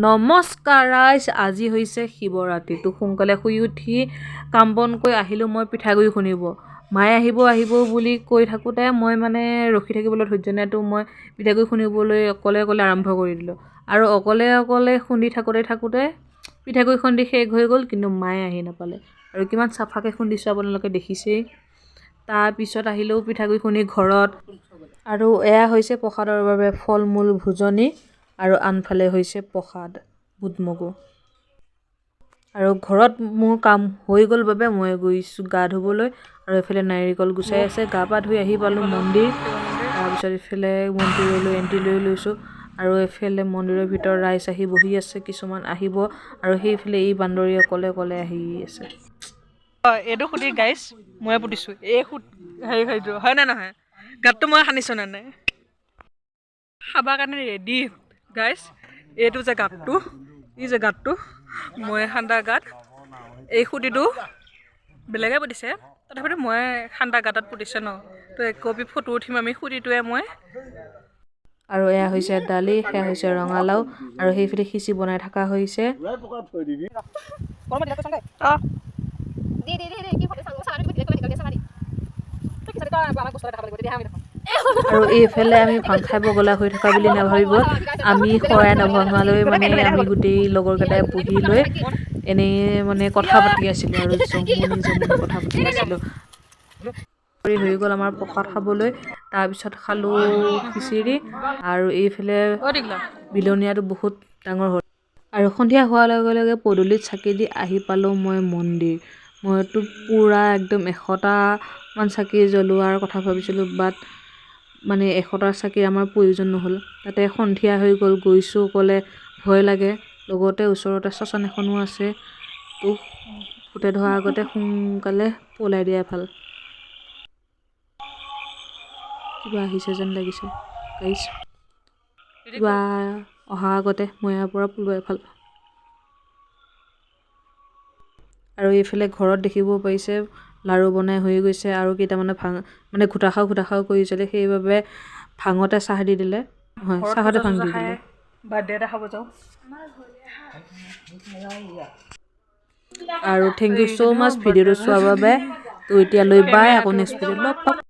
নমস্কাৰ ৰাইজ, আজি হৈছে শিৱৰাত্ৰি। তো সোনকালে শুই উঠি কাম বন কৰি আহিলোঁ মই পিঠাগুড়ি খুন্দিব। মায়ে আহিব বুলি কৈ থাকোঁতে মই মানে ৰখি থাকিবলৈ ধৈৰ্য নাই, তো মই পিঠাগুড়ি খুন্দিবলৈ অকলে আৰম্ভ কৰি দিলোঁ। আৰু অকলে খুন্দি থাকোঁতে পিঠাগুড়ি খুন্দি শেষ হৈ গ'ল, কিন্তু মায়ে আহি নাপালে। আৰু কিমান চাফাকৈ খুন্দিছোঁ আপোনালোকে দেখিছেই। তাৰপিছত আহিলেও পিঠাগুড়ি খুন্দি ঘৰত, আৰু এয়া হৈছে প্ৰসাদৰ বাবে ফল মূল ভোজনী, আৰু আনফালে হৈছে প্ৰসাদ বুট মগু। আৰু ঘৰত মোৰ কাম হৈ গ'ল বাবে মই গৈছোঁ গা ধুবলৈ, আৰু এইফালে নাৰিকল গুচাই আছে। গা পা ধুই আহি পালোঁ মন্দিৰ। তাৰপিছত এইফালে মন্দিৰলৈ এণ্ট্ৰি লৈ লৈছোঁ, আৰু এইফালে মন্দিৰৰ ভিতৰত ৰাইজ আহি বহি আছে, কিছুমান আহিব, আৰু সেইফালে এই বান্দৰী অকলে আহি আছে। এইটো সুধি গাইছ মই পুতিছোঁ, এই হেৰিটো হয় নে নহয়? গাঁতটো মই সানিছোঁ নে নাই খাবৰ কাৰণে ৰেডি গাইছ। এইটো যে গাঁতটো, মই খান্দা গাঁত, এই সুতিটো বেলেগে পুতিছে, তথাপিতো মই খান্দা গাঁতত পুতিছে ন, তো একপি ফটো উঠিম আমি সুতিটোৱে মই। আৰু এয়া হৈছে দালি, সেয়া হৈছে ৰঙালাও, আৰু সেইফালে খিচি বনাই থকা হৈছে। আৰু এইফালে আমি ভাং খাই বগলা হৈ থকা বুলি নাভাবিব, আমি শৰাই নভঙালৈ মানে আমি গোটেই লগৰকেইটাই বহি লৈ এনেই মানে কথা পাতি আছিলোঁ, আৰু জমনি কথা পাতি আছিলোঁ। হৈ গ'ল আমাৰ প্ৰসাদ খাবলৈ। তাৰপিছত খালোঁ খিচিৰি, আৰু এইফালে বিলনীয়াটো বহুত ডাঙৰ হ'ল। আৰু সন্ধিয়া হোৱাৰ লগে লগে পদূলিত চাকি দি আহি পালোঁ মই মন্দিৰ। মইতো পূৰা একদম 100টামান চাকি জ্বলোৱাৰ কথা ভাবিছিলোঁ, বাট মানে 100টাৰ চাকিৰ আমাৰ প্ৰয়োজন নহ'ল। তাতে সন্ধিয়া হৈ গ'ল, গৈছোঁ অকলে, ভয় লাগে। লগতে ওচৰতে শ্মশান এখনো আছে, তো ভূতে ধৰাৰ আগতে সোনকালে পলাই দিয়াই ভাল। কিবা আহিছে যেন লাগিছে গাইছ, কিবা অহাৰ আগতে মই ইয়াৰ পৰা পলোৱাই ভাল। আৰু এইফালে ঘৰত দেখিব পাৰিছে লাৰু বনাই হৈ গৈছে, আৰু কেইটামানে মানে ঘোটা খাও কৰিছিলে, সেইবাবে ভাঙতে চাহ দি দিলে, হয় চাহতে ভাং দি দিলে। বাৰ্থডে এটা খাব যাওঁ। আৰু থেংক ইউ ছ' মাছ ভিডিঅ'টো চোৱাৰ বাবে। তো এতিয়ালৈ বাই, আকৌ নেক্সট ভিডিঅ'ত লগ পাম।